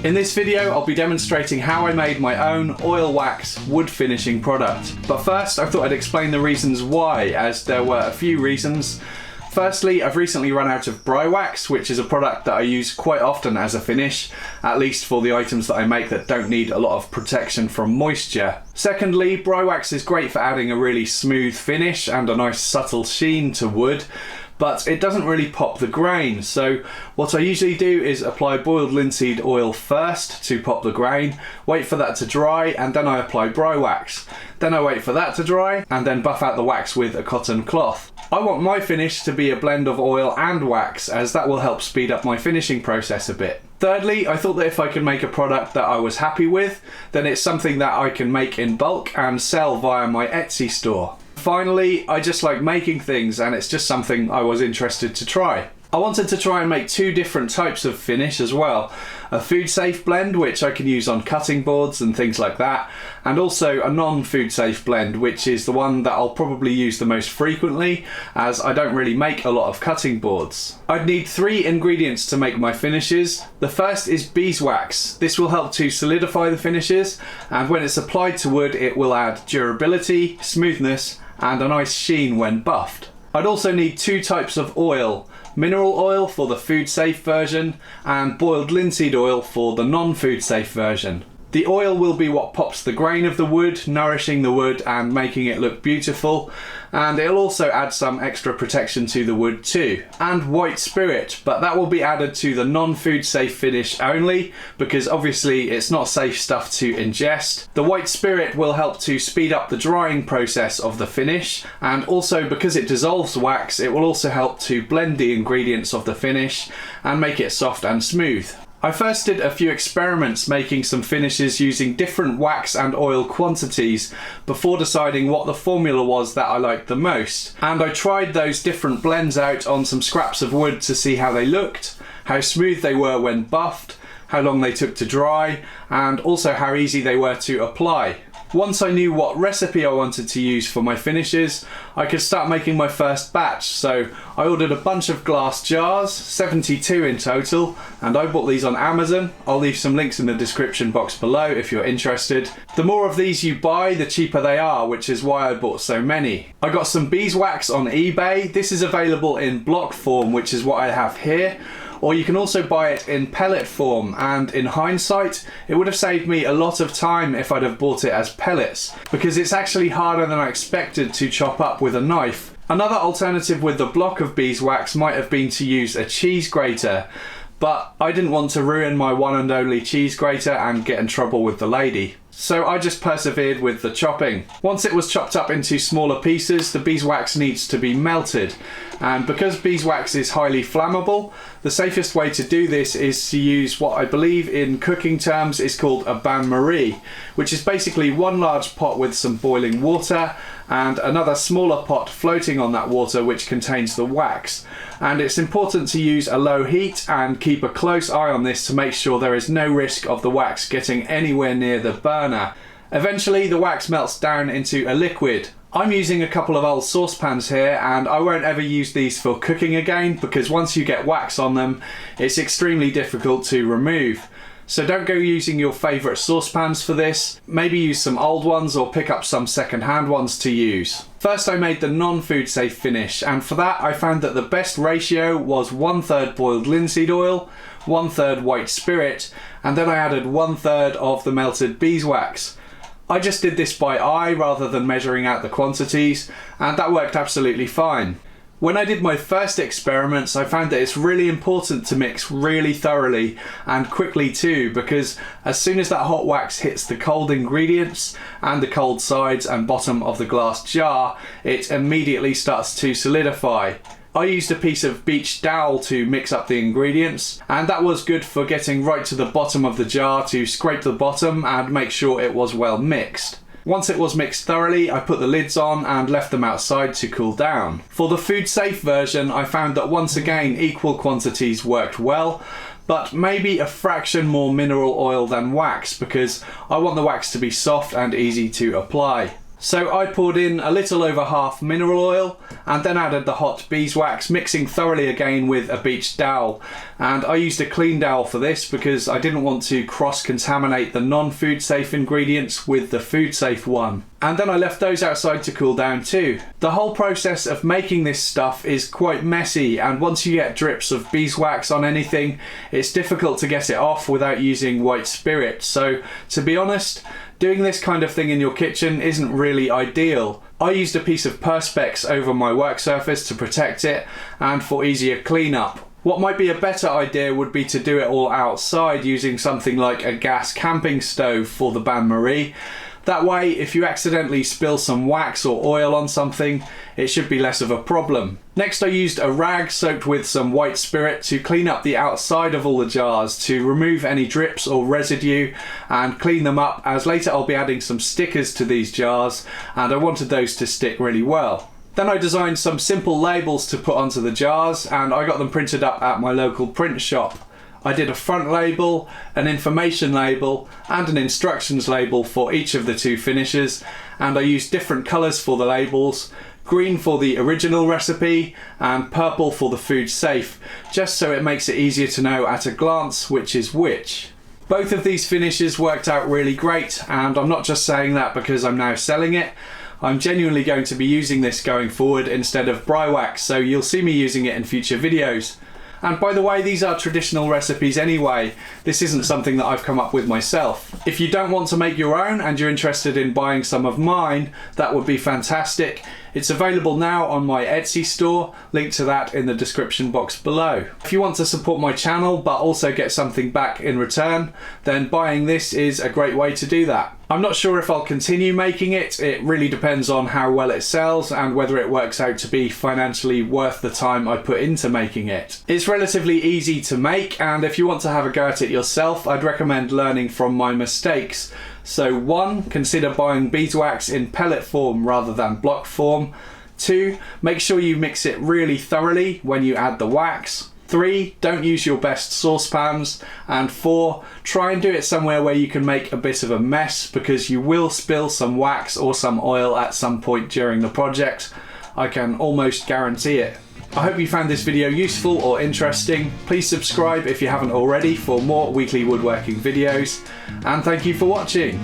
In this video, I'll be demonstrating how I made my own oil wax wood finishing product. But first, I thought I'd explain the reasons why, as there were a few reasons. Firstly, I've recently run out of Beeswax, which is a product that I use quite often as a finish, at least for the items that I make that don't need a lot of protection from moisture. Secondly, Beeswax is great for adding a really smooth finish and a nice subtle sheen to wood, but it doesn't really pop the grain. So what I usually do is apply boiled linseed oil first to pop the grain, wait for that to dry, and then I apply Beeswax. Then I wait for that to dry, and then buff out the wax with a cotton cloth. I want my finish to be a blend of oil and wax, as that will help speed up my finishing process a bit. Thirdly, I thought that if I could make a product that I was happy with, then it's something that I can make in bulk and sell via my Etsy store. Finally, I just like making things, and it's just something I was interested to try. I wanted to try and make two different types of finish as well. A food safe blend, which I can use on cutting boards and things like that, and also a non-food safe blend, which is the one that I'll probably use the most frequently, as I don't really make a lot of cutting boards. I'd need 3 ingredients to make my finishes. The first is beeswax. This will help to solidify the finishes, and when it's applied to wood it will add durability, smoothness, and a nice sheen when buffed. I'd also need 2 types of oil. Mineral oil for the food safe version and boiled linseed oil for the non-food safe version. The oil will be what pops the grain of the wood, nourishing the wood and making it look beautiful, and it'll also add some extra protection to the wood too. And white spirit, but that will be added to the non-food safe finish only, because obviously it's not safe stuff to ingest. The white spirit will help to speed up the drying process of the finish, and also because it dissolves wax, it will also help to blend the ingredients of the finish and make it soft and smooth. I first did a few experiments making some finishes using different wax and oil quantities before deciding what the formula was that I liked the most. And I tried those different blends out on some scraps of wood to see how they looked, how smooth they were when buffed, how long they took to dry, and also how easy they were to apply. Once I knew what recipe I wanted to use for my finishes, I could start making my first batch. So I ordered a bunch of glass jars, 72 in total, and I bought these on Amazon. I'll leave some links in the description box below if you're interested. The more of these you buy, the cheaper they are, which is why I bought so many. I got some beeswax on eBay. This is available in block form, which is what I have here. Or you can also buy it in pellet form, and in hindsight it would have saved me a lot of time if I'd have bought it as pellets, because it's actually harder than I expected to chop up with a knife. Another alternative with the block of beeswax might have been to use a cheese grater, but I didn't want to ruin my one and only cheese grater and get in trouble with the lady. So I just persevered with the chopping. Once it was chopped up into smaller pieces, the beeswax needs to be melted. And because beeswax is highly flammable, the safest way to do this is to use what I believe in cooking terms is called a bain-marie, which is basically one large pot with some boiling water and another smaller pot floating on that water which contains the wax. And it's important to use a low heat and keep a close eye on this to make sure there is no risk of the wax getting anywhere near the burner. Eventually the wax melts down into a liquid. I'm using a couple of old saucepans here, and I won't ever use these for cooking again, because once you get wax on them it's extremely difficult to remove. So don't go using your favourite saucepans for this. Maybe use some old ones or pick up some second-hand ones to use. First I made the non-food safe finish, and for that I found that the best ratio was 1/3 boiled linseed oil, 1/3 white spirit, and then I added 1/3 of the melted beeswax. I just did this by eye rather than measuring out the quantities, and that worked absolutely fine. When I did my first experiments, I found that it's really important to mix really thoroughly and quickly too, because as soon as that hot wax hits the cold ingredients and the cold sides and bottom of the glass jar, it immediately starts to solidify. I used a piece of beach dowel to mix up the ingredients, and that was good for getting right to the bottom of the jar to scrape the bottom and make sure it was well mixed. Once it was mixed thoroughly, I put the lids on and left them outside to cool down. For the food safe version, I found that once again equal quantities worked well, but maybe a fraction more mineral oil than wax, because I want the wax to be soft and easy to apply. So I poured in a little over half mineral oil and then added the hot beeswax, mixing thoroughly again with a beach dowel. And I used a clean dowel for this because I didn't want to cross-contaminate the non-food safe ingredients with the food safe one. And then I left those outside to cool down too. The whole process of making this stuff is quite messy, and once you get drips of beeswax on anything, it's difficult to get it off without using white spirit. So to be honest, doing this kind of thing in your kitchen isn't really ideal. I used a piece of Perspex over my work surface to protect it and for easier cleanup. What might be a better idea would be to do it all outside using something like a gas camping stove for the bain-marie. That way, if you accidentally spill some wax or oil on something, it should be less of a problem. Next, I used a rag soaked with some white spirit to clean up the outside of all the jars to remove any drips or residue and clean them up, as later I'll be adding some stickers to these jars and I wanted those to stick really well. Then I designed some simple labels to put onto the jars and I got them printed up at my local print shop. I did a front label, an information label and an instructions label for each of the two finishes, and I used different colours for the labels, green for the original recipe and purple for the food safe, just so it makes it easier to know at a glance which is which. Both of these finishes worked out really great, and I'm not just saying that because I'm now selling it. I'm genuinely going to be using this going forward instead of Beeswax, so you'll see me using it in future videos. And by the way, these are traditional recipes anyway. This isn't something that I've come up with myself. If you don't want to make your own and you're interested in buying some of mine, that would be fantastic. It's available now on my Etsy store, link to that in the description box below. If you want to support my channel but also get something back in return, then buying this is a great way to do that. I'm not sure if I'll continue making it. It really depends on how well it sells and whether it works out to be financially worth the time I put into making it. It's relatively easy to make, and if you want to have a go at it yourself, I'd recommend learning from my mistakes. So 1, consider buying beeswax in pellet form rather than block form. 2, make sure you mix it really thoroughly when you add the wax. 3, don't use your best saucepans. And 4, try and do it somewhere where you can make a bit of a mess, because you will spill some wax or some oil at some point during the project. I can almost guarantee it. I hope you found this video useful or interesting. Please subscribe if you haven't already for more weekly woodworking videos, and thank you for watching.